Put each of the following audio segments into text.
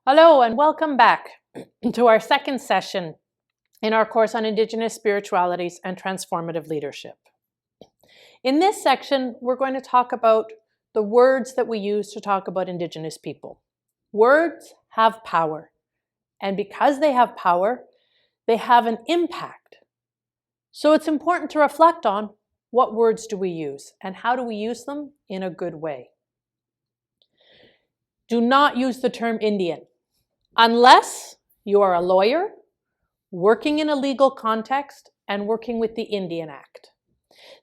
Hello and welcome back to our second session in our course on Indigenous Spiritualities and Transformative Leadership. In this section, we're going to talk about the words that we use to talk about Indigenous people. Words have power, and because they have power, they have an impact. So it's important to reflect on what words do we use and how do we use them in a good way. Do not use the term Indian unless you are a lawyer, working in a legal context, and working with the Indian Act.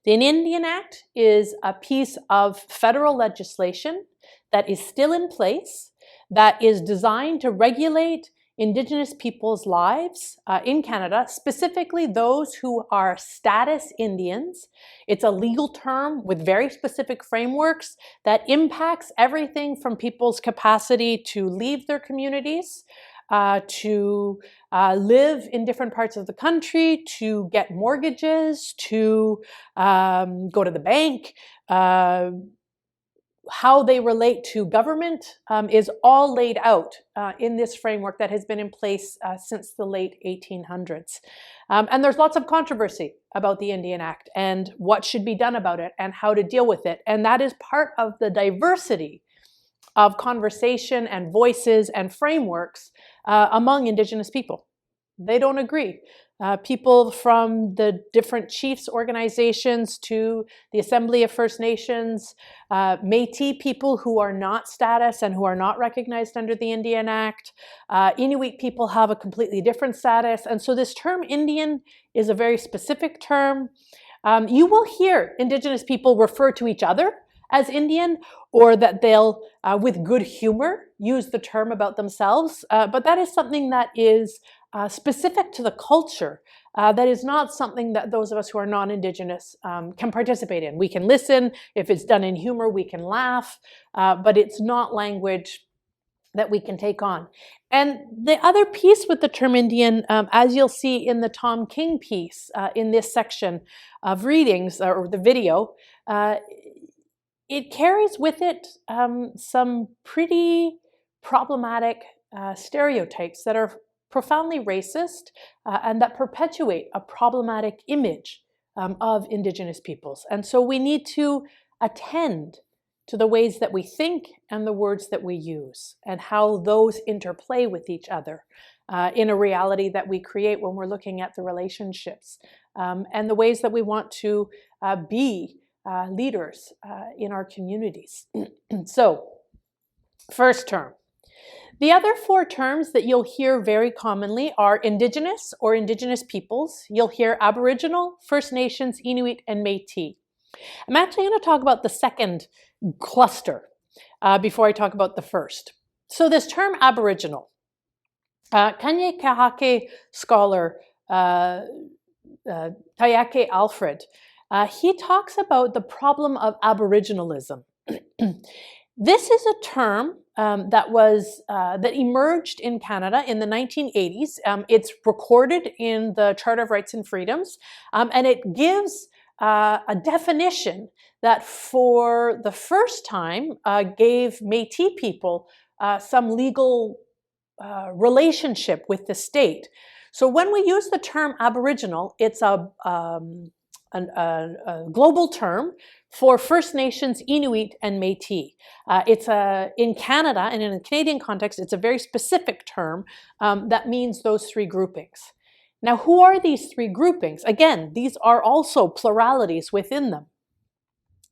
The Indian Act is a piece of federal legislation that is still in place, that is designed to regulate Indigenous people's lives in Canada, specifically those who are status Indians. It's a legal term with very specific frameworks that impacts everything from people's capacity to leave their communities, to live in different parts of the country, to get mortgages, to go to the bank. How they relate to government is all laid out in this framework that has been in place since the late 1800s. And there's lots of controversy about the Indian Act and what should be done about it and how to deal with it. And that is part of the diversity of conversation and voices and frameworks among Indigenous people. They don't agree. People from the different chiefs organizations to the Assembly of First Nations, Métis people who are not status and who are not recognized under the Indian Act. Inuit people have a completely different status. And so this term Indian is a very specific term. You will hear Indigenous people refer to each other as Indian, or that they'll, with good humor, use the term about themselves. But that is something that is specific to the culture. That is not something that those of us who are non-Indigenous can participate in. We can listen. If it's done in humor, we can laugh. But it's not language that we can take on. And the other piece with the term Indian, as you'll see in the Tom King piece in this section of readings, or the video, it carries with it some pretty problematic stereotypes that are profoundly racist and that perpetuate a problematic image of Indigenous peoples. And so we need to attend to the ways that we think and the words that we use and how those interplay with each other in a reality that we create when we're looking at the relationships and the ways that we want to be leaders in our communities. So, first term. The other four terms that you'll hear very commonly are Indigenous or Indigenous peoples. You'll hear Aboriginal, First Nations, Inuit, and Métis. I'm actually going to talk about the second cluster before I talk about the first. So this term Aboriginal, Kanye Kahake scholar Tayake Alfred, he talks about the problem of Aboriginalism. This is a term that emerged in Canada in the 1980s. It's recorded in the Charter of Rights and Freedoms, and it gives a definition that for the first time gave Métis people some legal relationship with the state. So when we use the term Aboriginal, it's a global term for First Nations, Inuit, and Métis. In Canada and in a Canadian context, it's a very specific term that means those three groupings. Now, who are these three groupings? Again, these are also pluralities within them.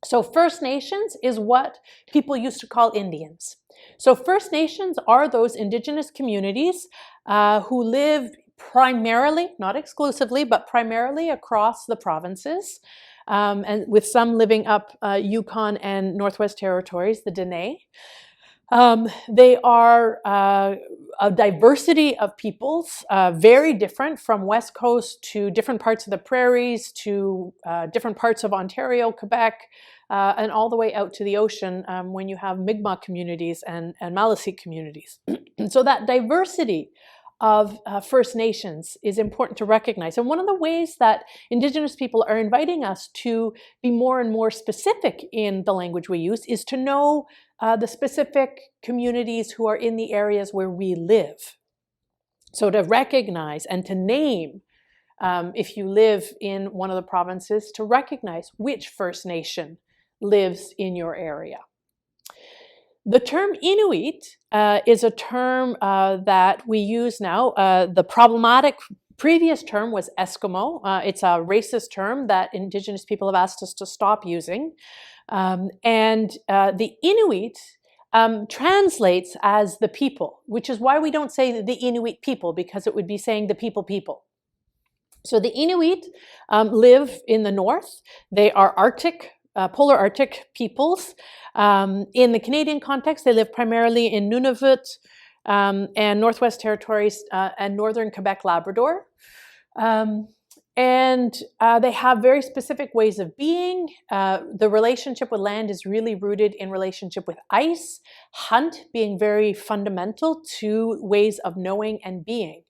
So First Nations is what people used to call Indians. So First Nations are those Indigenous communities who live primarily, not exclusively, but primarily across the provinces, and with some living up Yukon and Northwest Territories, the Dene. They are a diversity of peoples, very different from West Coast to different parts of the prairies to different parts of Ontario, Quebec, and all the way out to the ocean when you have Mi'kmaq communities and Maliseet communities. So that diversity of First Nations is important to recognize. And one of the ways that Indigenous people are inviting us to be more and more specific in the language we use is to know the specific communities who are in the areas where we live. So to recognize and to name, if you live in one of the provinces, to recognize which First Nation lives in your area. The term Inuit is a term that we use now. The problematic previous term was Eskimo. It's a racist term that Indigenous people have asked us to stop using. And the Inuit translates as the people, which is why we don't say the Inuit people, because it would be saying the people. So the Inuit live in the north. They are Arctic, polar Arctic peoples. In the Canadian context, they live primarily in Nunavut and Northwest Territories and northern Quebec, Labrador. And they have very specific ways of being. The relationship with land is really rooted in relationship with ice, hunt being very fundamental to ways of knowing and being,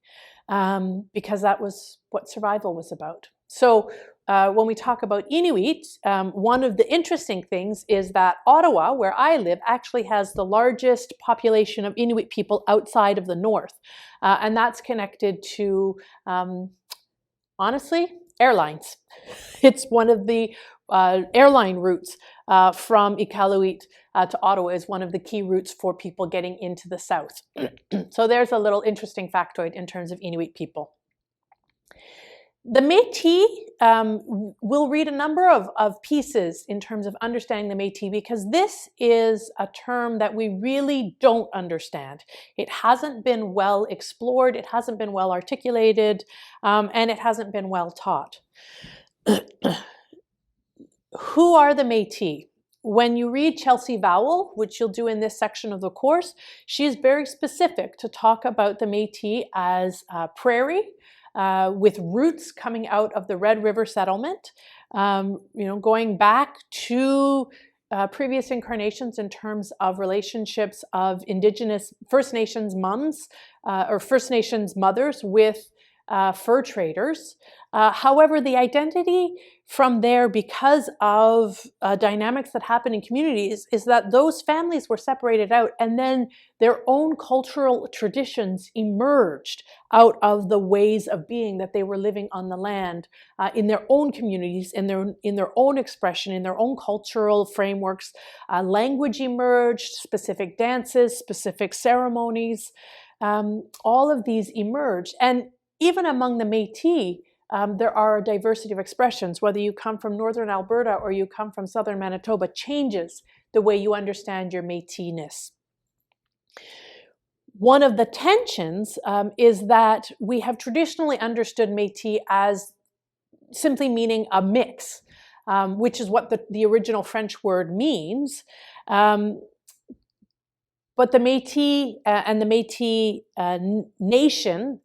because that was what survival was about. So when we talk about Inuit, one of the interesting things is that Ottawa, where I live, actually has the largest population of Inuit people outside of the north. And that's connected to, honestly, airlines. It's one of the airline routes from Iqaluit to Ottawa is one of the key routes for people getting into the south. So there's a little interesting factoid in terms of Inuit people. The Métis, we'll read a number of pieces in terms of understanding the Métis, because this is a term that we really don't understand. It hasn't been well explored, it hasn't been well articulated, and it hasn't been well taught. Who are the Métis? When you read Chelsea Vowell, which you'll do in this section of the course, she is very specific to talk about the Métis as prairie, with roots coming out of the Red River settlement, going back to previous incarnations in terms of relationships of Indigenous First Nations moms or First Nations mothers with fur traders. However, the identity from there, because of dynamics that happen in communities, is that those families were separated out, and then their own cultural traditions emerged out of the ways of being that they were living on the land, in their own communities, in their own expression, in their own cultural frameworks. Language emerged, specific dances, specific ceremonies, all of these emerged. And even among the Métis, there are a diversity of expressions. Whether you come from northern Alberta or you come from southern Manitoba changes the way you understand your Métis-ness. One of the tensions is that we have traditionally understood Métis as simply meaning a mix, which is what the original French word means. But the Métis and the Métis Nation,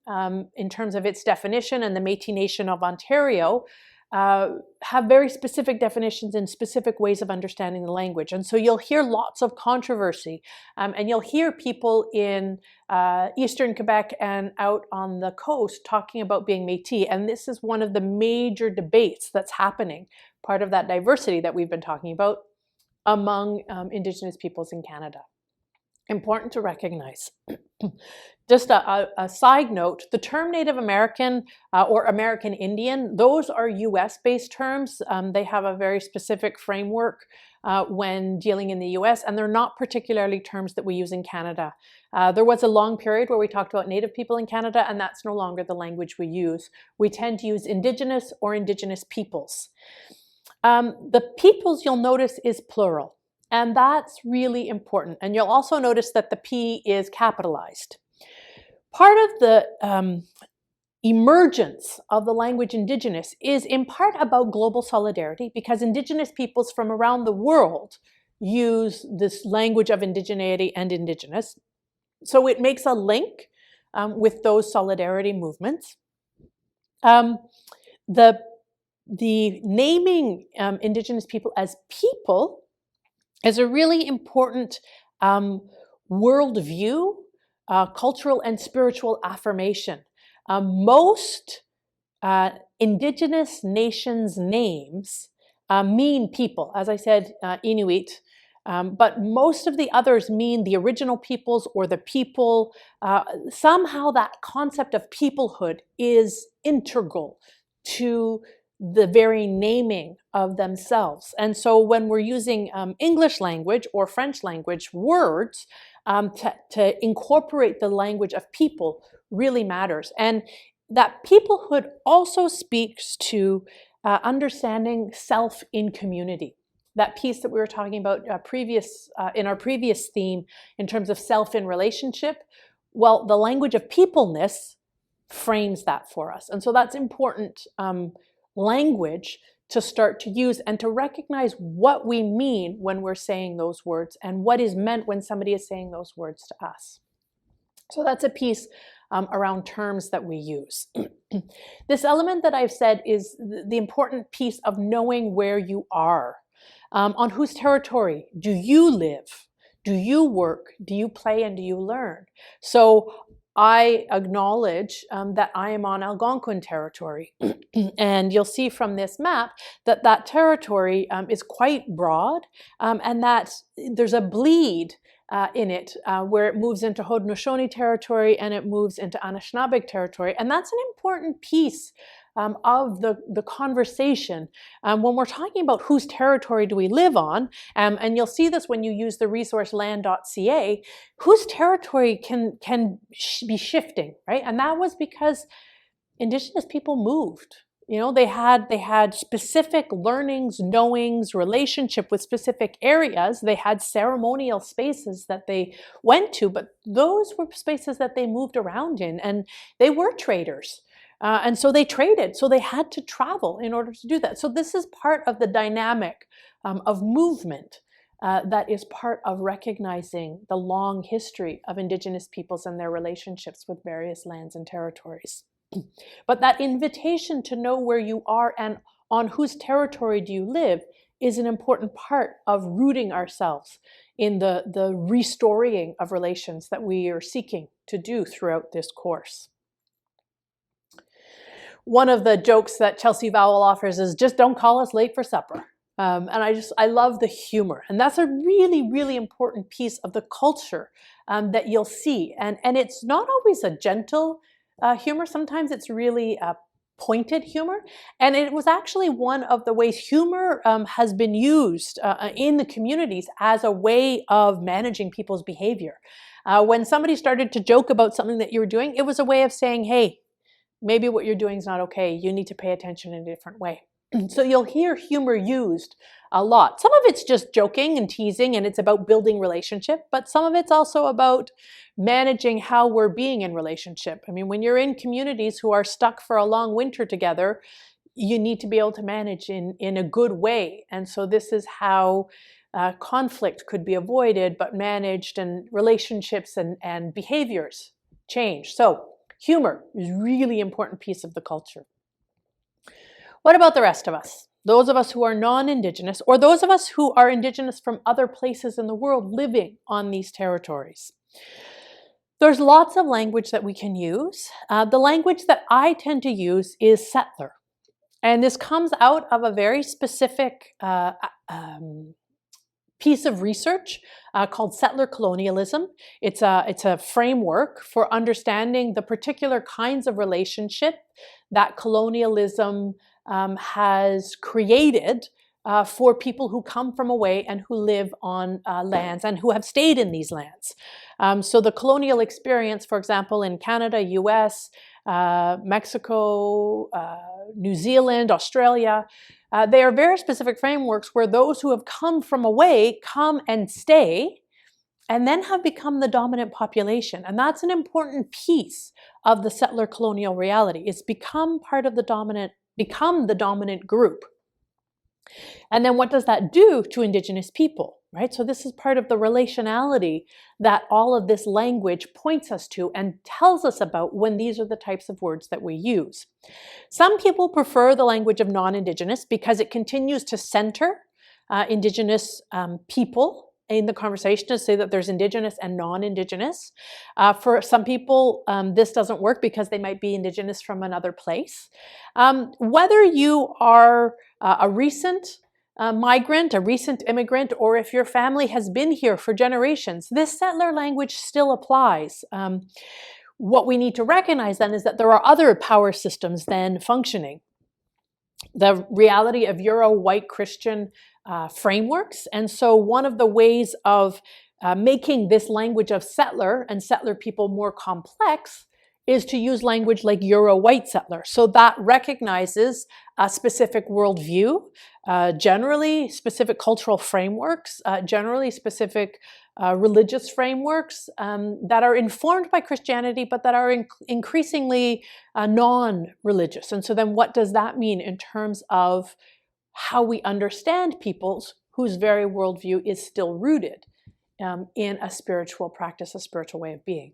in terms of its definition, and the Métis Nation of Ontario, have very specific definitions and specific ways of understanding the language. And so you'll hear lots of controversy, and you'll hear people in Eastern Quebec and out on the coast talking about being Métis. And this is one of the major debates that's happening, part of that diversity that we've been talking about among Indigenous peoples in Canada. Important to recognize. Just a side note, the term Native American or American Indian, those are US-based terms. They have a very specific framework when dealing in the US, and they're not particularly terms that we use in Canada. There was a long period where we talked about Native people in Canada, and that's no longer the language we use. We tend to use Indigenous or Indigenous peoples. The peoples, you'll notice, is plural. And that's really important. And you'll also notice that the P is capitalized. Part of the emergence of the language Indigenous is in part about global solidarity, because Indigenous peoples from around the world use this language of indigeneity and Indigenous. So it makes a link with those solidarity movements. The naming Indigenous people as people is a really important worldview, cultural and spiritual affirmation. Most Indigenous nations' names mean people. As I said, Inuit But most of the others mean the original peoples or the people. Somehow that concept of peoplehood is integral to the very naming of themselves. And so when we're using English language or French language words to incorporate the language of people really matters. And that peoplehood also speaks to understanding self in community. That piece that we were talking about in our previous theme in terms of self in relationship, well, the language of peopleness frames that for us. And so that's important language to start to use and to recognize what we mean when we're saying those words and what is meant when somebody is saying those words to us. So that's a piece around terms that we use. This element that I've said is the important piece of knowing where you are. On whose territory do you live? Do you work? Do you play? And do you learn? So I acknowledge that I am on Algonquin territory. And you'll see from this map that that territory is quite broad and that there's a bleed in it where it moves into Haudenosaunee territory and it moves into Anishinaabeg territory. And that's an important piece of the conversation when we're talking about whose territory do we live on, and you'll see this when you use the resource land.ca, whose territory can be shifting, right? And that was because Indigenous people moved. You know, they had specific learnings, knowings, relationship with specific areas. They had ceremonial spaces that they went to, but those were spaces that they moved around in, and they were traders. And so they traded, so they had to travel in order to do that. So this is part of the dynamic of movement that is part of recognizing the long history of Indigenous peoples and their relationships with various lands and territories. But that invitation to know where you are and on whose territory do you live is an important part of rooting ourselves in the restoring of relations that we are seeking to do throughout this course. One of the jokes that Chelsea Vowell offers is just don't call us late for supper. And I love the humor. And that's a really, really important piece of the culture that you'll see. And it's not always a gentle humor. Sometimes it's really pointed humor. And it was actually one of the ways humor has been used in the communities as a way of managing people's behavior. When somebody started to joke about something that you were doing, it was a way of saying, hey, maybe what you're doing is not okay. You need to pay attention in a different way. So you'll hear humor used a lot. Some of it's just joking and teasing, and it's about building relationship, but some of it's also about managing how we're being in relationship. I mean, when you're in communities who are stuck for a long winter together, you need to be able to manage in a good way. And so this is how conflict could be avoided, but managed, and relationships and behaviors change. So humor is a really important piece of the culture. What about the rest of us? Those of us who are non-Indigenous, or those of us who are Indigenous from other places in the world living on these territories. There's lots of language that we can use. The language that I tend to use is settler. And this comes out of a very specific piece of research called settler colonialism. It's a framework for understanding the particular kinds of relationship that colonialism has created for people who come from away and who live on lands and who have stayed in these lands. So the colonial experience, for example, in Canada, US, Mexico, New Zealand, Australia, they are very specific frameworks where those who have come from away come and stay and then have become the dominant population. And that's an important piece of the settler colonial reality. It's become the dominant group. And then what does that do to Indigenous people, right? So this is part of the relationality that all of this language points us to and tells us about when these are the types of words that we use. Some people prefer the language of non-Indigenous because it continues to center Indigenous people in the conversation, to say that there's Indigenous and non-Indigenous. For some people, this doesn't work because they might be Indigenous from another place. Whether you are a recent migrant, a recent immigrant, or if your family has been here for generations, this settler language still applies. What we need to recognize then is that there are other power systems then functioning. The reality of Euro white Christian frameworks. And so one of the ways of making this language of settler and settler people more complex is to use language like Euro white settler. So that recognizes a specific worldview, generally specific cultural frameworks, generally specific religious frameworks that are informed by Christianity, but that are increasingly non-religious. And so then what does that mean in terms of how we understand peoples whose very worldview is still rooted in a spiritual practice, a spiritual way of being?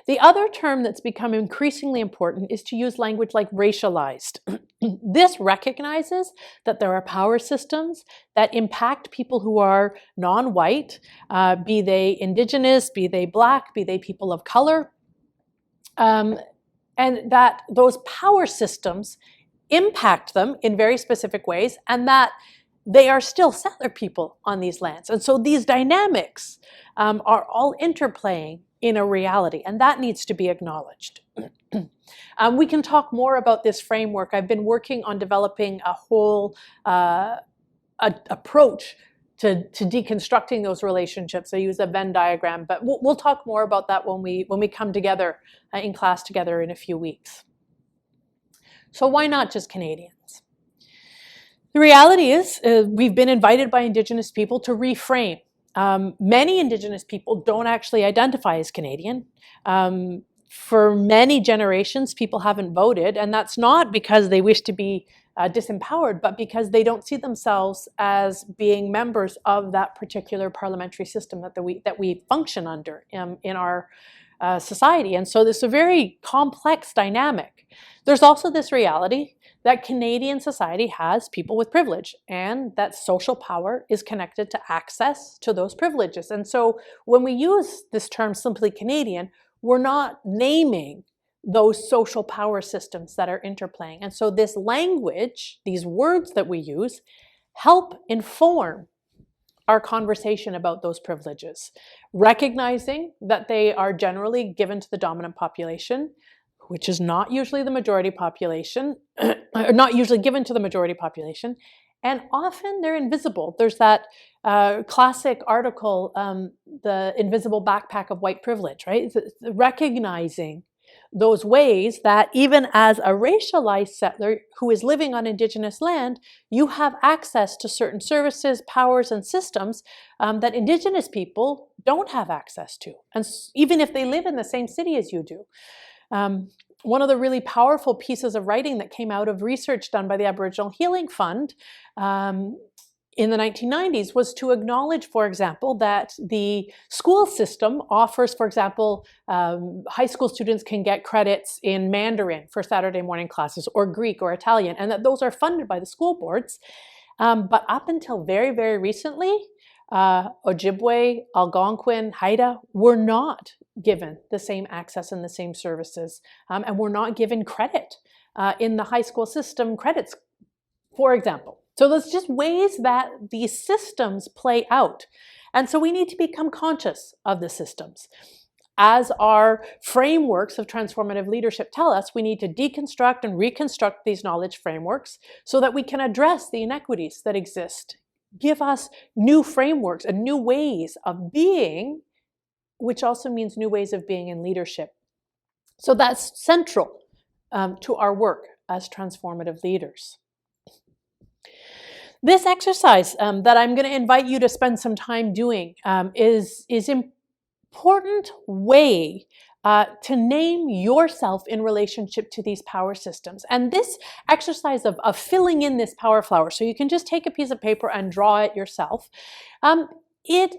The other term that's become increasingly important is to use language like racialized. This recognizes that there are power systems that impact people who are non-white, be they Indigenous, be they Black, be they people of color, and that those power systems impact them in very specific ways, and that they are still settler people on these lands. And so these dynamics are all interplaying in a reality, and that needs to be acknowledged. We can talk more about this framework. I've been working on developing a whole approach to deconstructing those relationships. I use a Venn diagram, but we'll talk more about that when we come together in class together in a few weeks. So why not just Canadians? The reality is we've been invited by Indigenous people to reframe. Many Indigenous people don't actually identify as Canadian. For many generations, people haven't voted, and that's not because they wish to be disempowered, but because they don't see themselves as being members of that particular parliamentary system that we function under in our society. And so this is a very complex dynamic. There's also this reality that Canadian society has people with privilege, and that social power is connected to access to those privileges. And so when we use this term simply Canadian, we're not naming those social power systems that are interplaying. And so this language, these words that we use, help inform our conversation about those privileges, recognizing that they are generally given to the dominant population, which is not usually the majority population, or not usually given to the majority population, and often they're invisible. There's that classic article, The Invisible Backpack of White Privilege, right? Recognizing those ways that even as a racialized settler who is living on Indigenous land, you have access to certain services, powers, and systems that Indigenous people don't have access to, and even if they live in the same city as you do. One of the really powerful pieces of writing that came out of research done by the Aboriginal Healing Fund in the 1990s was to acknowledge, for example, that the school system offers, for example, high school students can get credits in Mandarin for Saturday morning classes, or Greek or Italian, and that those are funded by the school boards. But up until very, very recently, Ojibwe, Algonquin, Haida were not given the same access and the same services, and were not given credit in the high school system credits, for example. So there's just ways that these systems play out. And so we need to become conscious of the systems. As our frameworks of transformative leadership tell us, we need to deconstruct and reconstruct these knowledge frameworks so that we can address the inequities that exist. Give us new frameworks and new ways of being, which also means new ways of being in leadership. So that's central to our work as transformative leaders. This exercise that I'm going to invite you to spend some time doing is important way to name yourself in relationship to these power systems. And this exercise of filling in this power flower, so you can just take a piece of paper and draw it yourself, it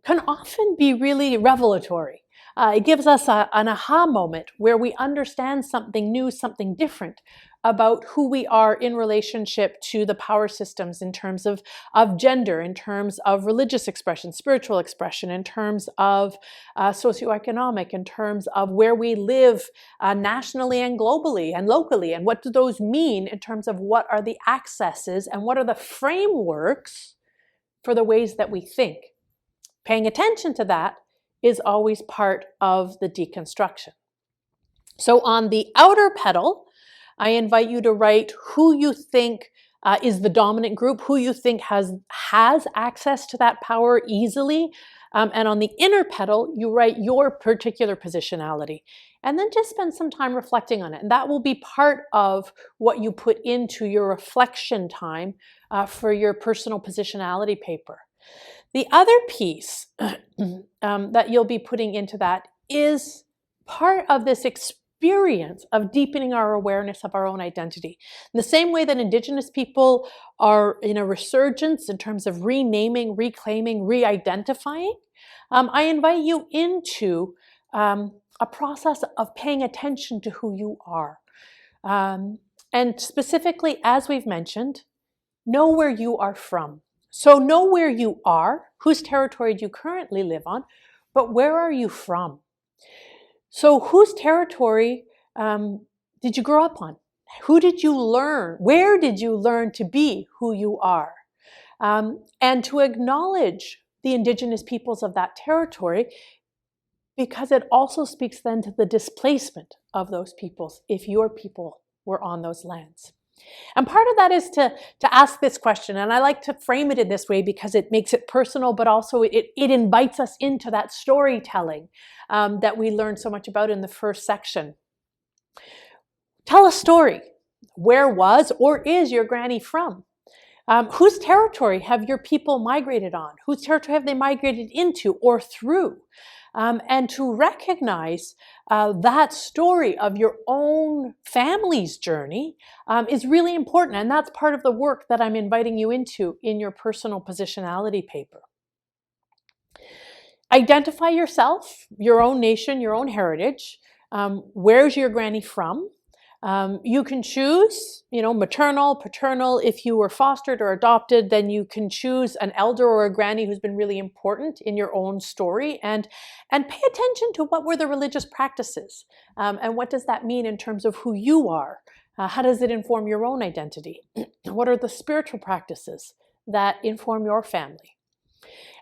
can often be really revelatory. It gives us an aha moment where we understand something new, something different about who we are in relationship to the power systems in terms of gender, in terms of religious expression, spiritual expression, in terms of socioeconomic, in terms of where we live nationally and globally and locally, and what do those mean in terms of what are the accesses and what are the frameworks for the ways that we think. Paying attention to that is always part of the deconstruction. So on the outer petal, I invite you to write who you think is the dominant group, who you think has access to that power easily. And on the inner petal, you write your particular positionality. And then just spend some time reflecting on it. And that will be part of what you put into your reflection time for your personal positionality paper. The other piece that you'll be putting into that is part of this experience of deepening our awareness of our own identity. In the same way that Indigenous people are in a resurgence in terms of renaming, reclaiming, re-identifying, I invite you into a process of paying attention to who you are. And specifically, as we've mentioned, know where you are from. So know where you are, whose territory do you currently live on, but where are you from? So whose territory did you grow up on? Who did you learn? Where did you learn to be who you are? And to acknowledge the Indigenous peoples of that territory, because it also speaks then to the displacement of those peoples if your people were on those lands. And part of that is to ask this question, and I like to frame it in this way because it makes it personal, but also it invites us into that storytelling that we learned so much about in the first section. Tell a story. Where was or is your granny from? Whose territory have your people migrated on? Whose territory have they migrated into or through? And to recognize that story of your own family's journey is really important. And that's part of the work that I'm inviting you into in your personal positionality paper. Identify yourself, your own nation, your own heritage. Where's your granny from? You can choose, maternal, paternal. If you were fostered or adopted, then you can choose an elder or a granny who's been really important in your own story, and pay attention to what were the religious practices, and what does that mean in terms of who you are? How does it inform your own identity? What are the spiritual practices that inform your family?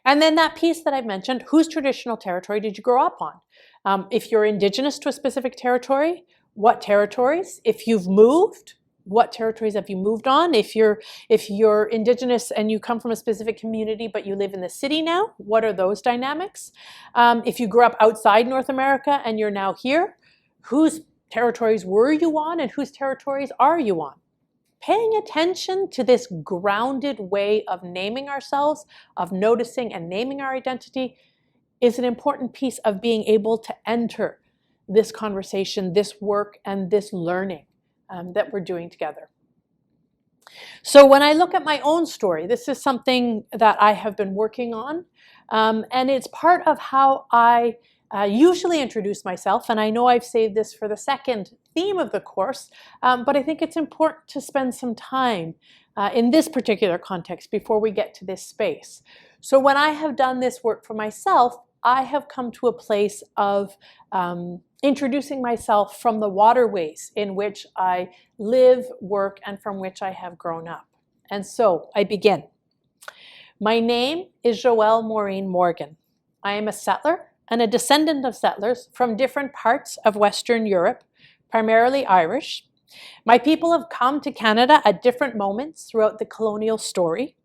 And then that piece that I mentioned, whose traditional territory did you grow up on? If you're Indigenous to a specific territory, what territories? If you've moved, what territories have you moved on? If you're Indigenous and you come from a specific community but you live in the city now, what are those dynamics? If you grew up outside North America and you're now here, whose territories were you on and whose territories are you on? Paying attention to this grounded way of naming ourselves, of noticing and naming our identity, is an important piece of being able to enter this conversation, this work, and this learning that we're doing together. So when I look at my own story, this is something that I have been working on, and it's part of how I usually introduce myself, and I know I've saved this for the second theme of the course, but I think it's important to spend some time in this particular context before we get to this space. So when I have done this work for myself, I have come to a place of introducing myself from the waterways in which I live, work, and from which I have grown up. And so I begin. My name is Joëlle Máirín Morgan. I am a settler and a descendant of settlers from different parts of Western Europe, primarily Irish. My people have come to Canada at different moments throughout the colonial story.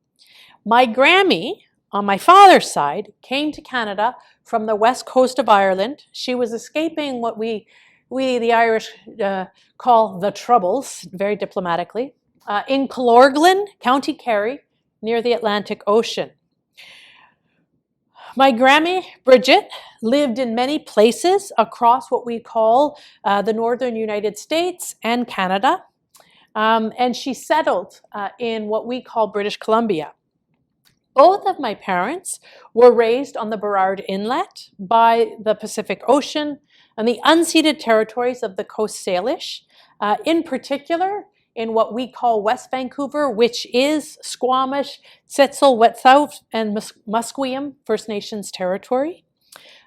My Grammy, on my father's side, came to Canada from the west coast of Ireland. She was escaping what we the Irish call the Troubles, very diplomatically, in Killorglin, County Kerry, near the Atlantic Ocean. My Grammy, Bridget, lived in many places across what we call the northern United States and Canada, and she settled in what we call British Columbia. Both of my parents were raised on the Burrard Inlet by the Pacific Ocean and the unceded territories of the Coast Salish, in particular in what we call West Vancouver, which is Squamish, Tsetzel, Wet'suwet'en, and Musqueam First Nations territory.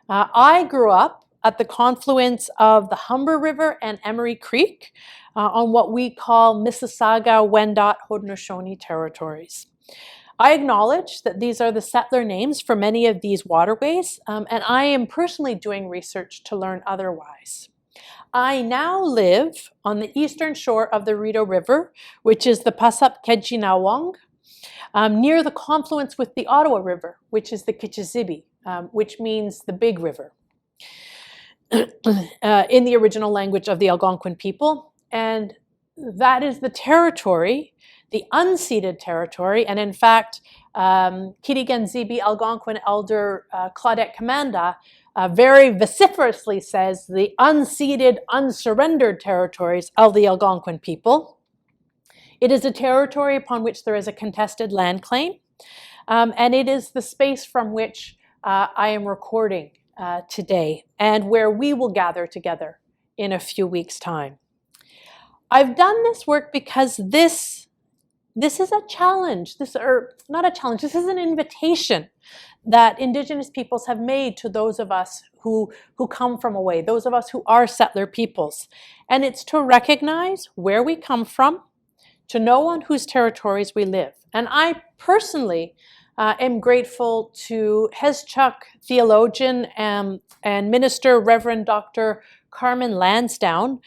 I grew up at the confluence of the Humber River and Emery Creek on what we call Mississauga, Wendat, Haudenosaunee territories. I acknowledge that these are the settler names for many of these waterways, and I am personally doing research to learn otherwise. I now live on the eastern shore of the Rideau River, which is the Pasupkejinawong, near the confluence with the Ottawa River, which is the Kichisibi, which means the big river, in the original language of the Algonquin people. And that is the territory, the unceded territory, and in fact, Kitigan-Zibi Algonquin elder Claudette Commanda very vociferously says the unceded, unsurrendered territories of the Algonquin people. It is a territory upon which there is a contested land claim, and it is the space from which I am recording today and where we will gather together in a few weeks' time. I've done this work because this is a challenge, not a challenge, this is an invitation that Indigenous peoples have made to those of us who come from away, those of us who are settler peoples. And it's to recognize where we come from, to know on whose territories we live. And I personally am grateful to Heschuk theologian and minister, Reverend Dr. Carmen Lansdowne,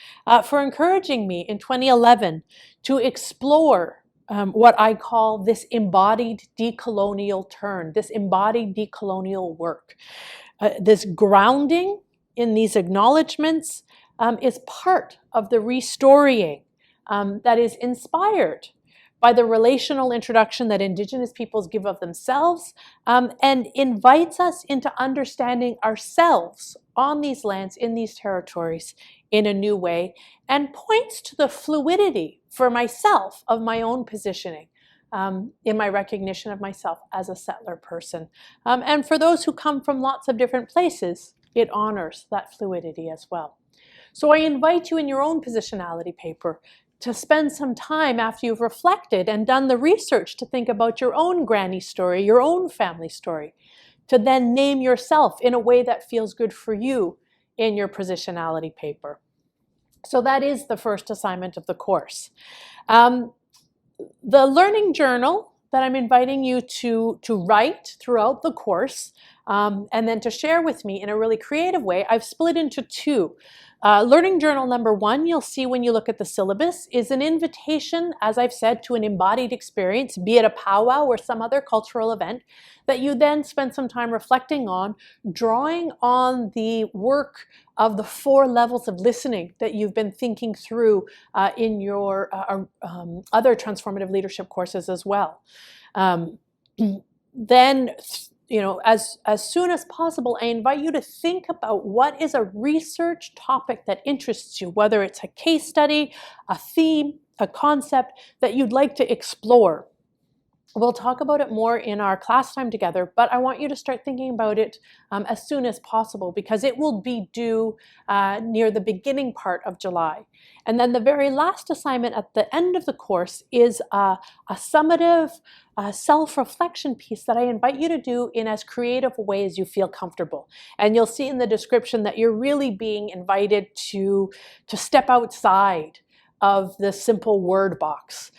for encouraging me in 2011 to explore what I call this embodied decolonial turn, this embodied decolonial work. This grounding in these acknowledgements is part of the restorying that is inspired by the relational introduction that Indigenous peoples give of themselves, and invites us into understanding ourselves on these lands, in these territories, in a new way, and points to the fluidity for myself of my own positioning in my recognition of myself as a settler person. And for those who come from lots of different places, it honors that fluidity as well. So I invite you in your own positionality paper to spend some time after you've reflected and done the research to think about your own granny story, your own family story, to then name yourself in a way that feels good for you in your positionality paper. So that is the first assignment of the course. The learning journal that I'm inviting you to write throughout the course and then to share with me in a really creative way, I've split into two. Learning journal number 1, you'll see when you look at the syllabus, is an invitation, as I've said, to an embodied experience, be it a powwow or some other cultural event, that you then spend some time reflecting on, drawing on the work of the 4 levels of listening that you've been thinking through in your other transformative leadership courses as well. Then, as soon as possible, I invite you to think about what is a research topic that interests you, whether it's a case study, a theme, a concept that you'd like to explore. We'll talk about it more in our class time together, but I want you to start thinking about it as soon as possible, because it will be due near the beginning part of July. And then the very last assignment at the end of the course is a summative self-reflection piece that I invite you to do in as creative a way as you feel comfortable. And you'll see in the description that you're really being invited to step outside of the simple word box.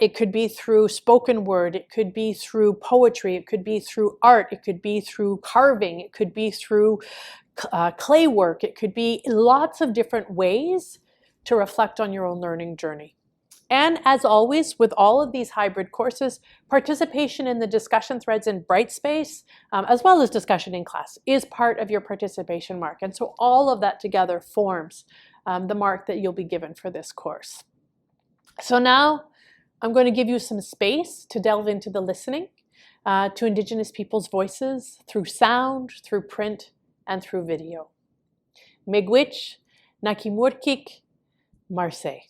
It could be through spoken word, it could be through poetry, it could be through art, it could be through carving, it could be through clay work, it could be lots of different ways to reflect on your own learning journey. And as always, with all of these hybrid courses, participation in the discussion threads in Brightspace, as well as discussion in class, is part of your participation mark. And so all of that together forms the mark that you'll be given for this course. So now I'm going to give you some space to delve into the listening to Indigenous people's voices through sound, through print, and through video. Miigwech, Nakimurkik, Marseille.